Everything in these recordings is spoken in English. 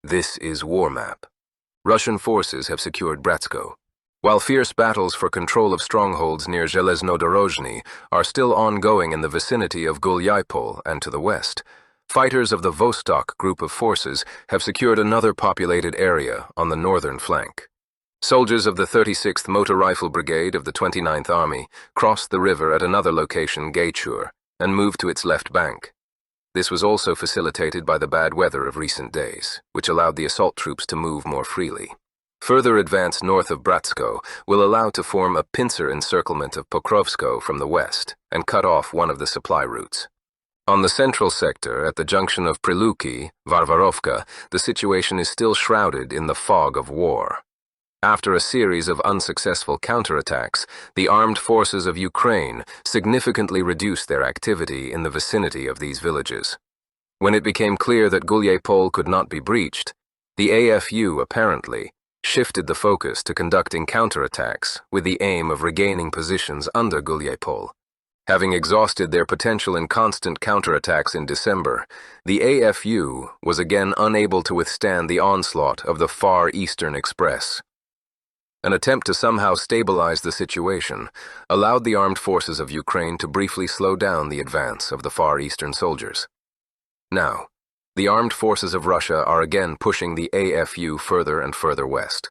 This is war map. Russian forces have secured Bratskoe. While fierce battles for control of strongholds near Zheleznodorozhny are still ongoing in the vicinity of Gulyaypole and to the west, fighters of the Vostok group of forces have secured another populated area on the northern flank. Soldiers of the 36th Motor Rifle Brigade of the 29th Army crossed the river at another location, Gaychur, and moved to its left bank. This was also facilitated by the bad weather of recent days, which allowed the assault troops to move more freely. Further advance north of Bratskoe will allow to form a pincer encirclement of Pokrovskoe from the west and cut off one of the supply routes. On the central sector, at the junction of Priluki, Varvarovka, the situation is still shrouded in the fog of war. After a series of unsuccessful counterattacks, the armed forces of Ukraine significantly reduced their activity in the vicinity of these villages. When it became clear that Gulyaypole could not be breached, the AFU apparently shifted the focus to conducting counterattacks with the aim of regaining positions under Gulyaypole. Having exhausted their potential in constant counterattacks in December, the AFU was again unable to withstand the onslaught of the Far Eastern Express. An attempt to somehow stabilize the situation allowed the armed forces of Ukraine to briefly slow down the advance of the Far Eastern soldiers. Now, the armed forces of Russia are again pushing the AFU further and further west.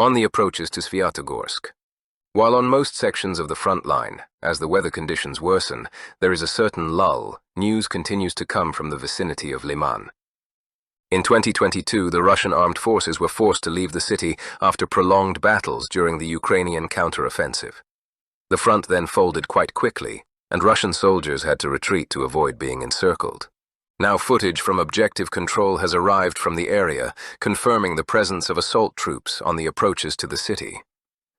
On the approaches to Svatagorsk. While on most sections of the front line, as the weather conditions worsen, there is a certain lull, news continues to come from the vicinity of Lyman. In 2022, the Russian armed forces were forced to leave the city after prolonged battles during the Ukrainian counter-offensive. The front then folded quite quickly, and Russian soldiers had to retreat to avoid being encircled. Now footage from objective control has arrived from the area, confirming the presence of assault troops on the approaches to the city.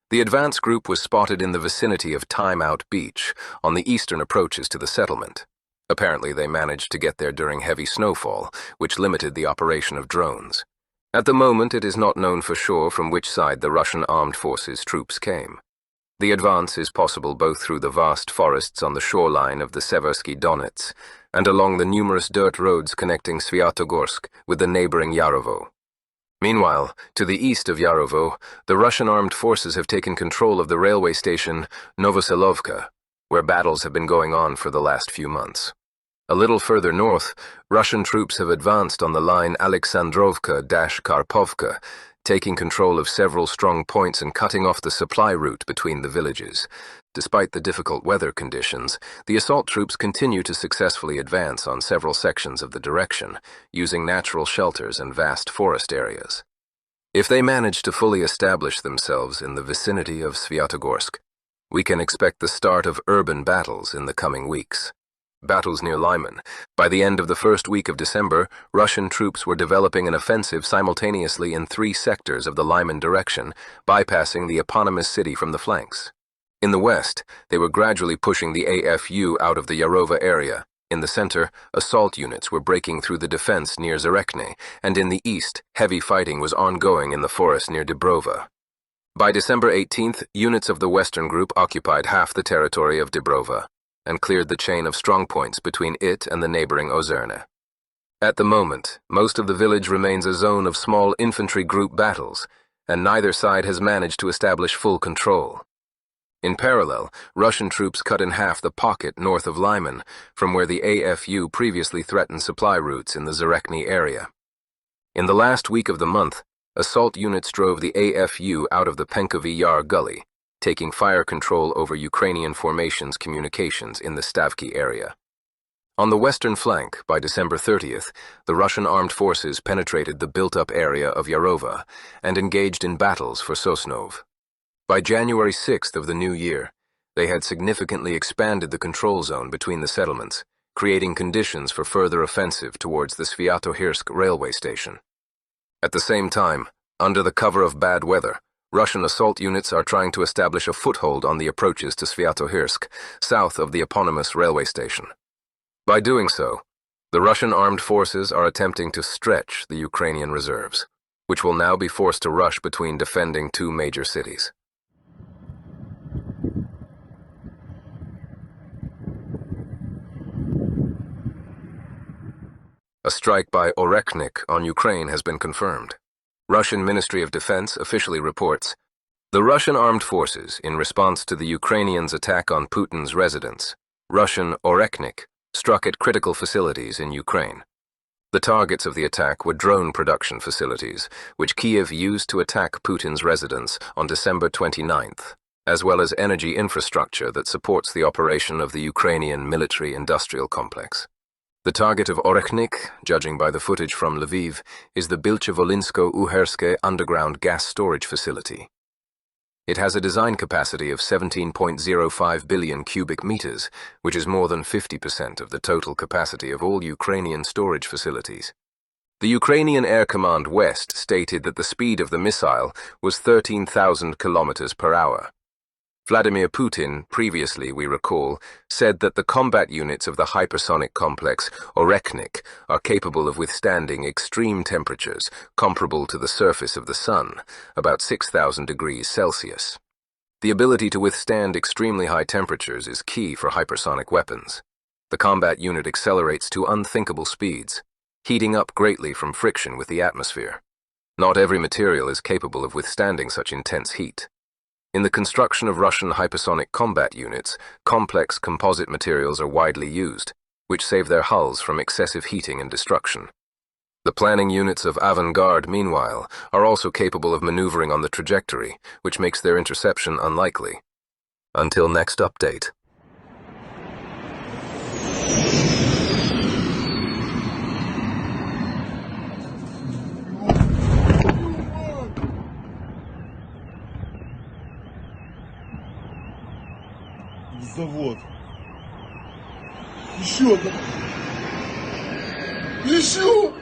The advance group was spotted in the vicinity of Time Out Beach, on the eastern approaches to the settlement. Apparently they managed to get there during heavy snowfall, which limited the operation of drones. At the moment it is not known for sure from which side the Russian armed forces troops came. The advance is possible both through the vast forests on the shoreline of the Seversky Donets and along the numerous dirt roads connecting Svatagorsk with the neighboring Yarovo. Meanwhile, to the east of Yarovo, the Russian armed forces have taken control of the railway station Novoselovka, where battles have been going on for the last few months. A little further north, Russian troops have advanced on the line Alexandrovka-Karpovka, taking control of several strong points and cutting off the supply route between the villages. Despite the difficult weather conditions, the assault troops continue to successfully advance on several sections of the direction, using natural shelters and vast forest areas. If they manage to fully establish themselves in the vicinity of Svatagorsk, we can expect the start of urban battles in the coming weeks. Battles near Lyman. By the end of the first week of December, Russian troops were developing an offensive simultaneously in 3 sectors of the Lyman direction, bypassing the eponymous city from the flanks. In the west, they were gradually pushing the AFU out of the Yarova area, In the center, assault units were breaking through the defense near Oreknik, and in the east, heavy fighting was ongoing in the forest near Dubrova. By December 18th, units of the Western Group occupied half the territory of Dubrova and cleared the chain of strongpoints between it and the neighboring Ozerna. At the moment, most of the village remains a zone of small infantry group battles, and neither side has managed to establish full control. In parallel, Russian troops cut in half the pocket north of Lyman, from where the AFU previously threatened supply routes in the Oreknik area. In the last week of the month, assault units drove the AFU out of the Penkovy Yar Gully, taking fire control over Ukrainian formations communications in the Stavki area. On the western flank, by December 30th, the Russian armed forces penetrated the built-up area of Yarova and engaged in battles for Sosnov. By January 6th of the new year, they had significantly expanded the control zone between the settlements, creating conditions for further offensive towards the Svatagorsk railway station. At the same time, under the cover of bad weather, Russian assault units are trying to establish a foothold on the approaches to Svatagorsk, south of the eponymous railway station. By doing so, the Russian armed forces are attempting to stretch the Ukrainian reserves, which will now be forced to rush between defending two major cities. A strike by Orekhnik on Ukraine has been confirmed. Russian Ministry of Defense officially reports, the Russian armed forces, in response to the Ukrainians' attack on Putin's residence, Russian Oreknik, struck at critical facilities in Ukraine. The targets of the attack were drone production facilities, which Kiev used to attack Putin's residence on December 29th, as well as energy infrastructure that supports the operation of the Ukrainian military-industrial complex. The target of Orekhnik, judging by the footage from Lviv, is the Bilchevolinsko-Uherske underground gas storage facility. It has a design capacity of 17.05 billion cubic meters, which is more than 50% of the total capacity of all Ukrainian storage facilities. The Ukrainian Air Command West stated that the speed of the missile was 13,000 kilometers per hour. Vladimir Putin, previously, we recall, said that the combat units of the hypersonic complex Oreknik are capable of withstanding extreme temperatures comparable to the surface of the sun, about 6,000 degrees Celsius. The ability to withstand extremely high temperatures is key for hypersonic weapons. The combat unit accelerates to unthinkable speeds, heating up greatly from friction with the atmosphere. Not every material is capable of withstanding such intense heat. In the construction of Russian hypersonic combat units, complex composite materials are widely used, which save their hulls from excessive heating and destruction. The planning units of Avant-Garde, meanwhile, are also capable of maneuvering on the trajectory, which makes their interception unlikely. Until next update. Завод. Еще.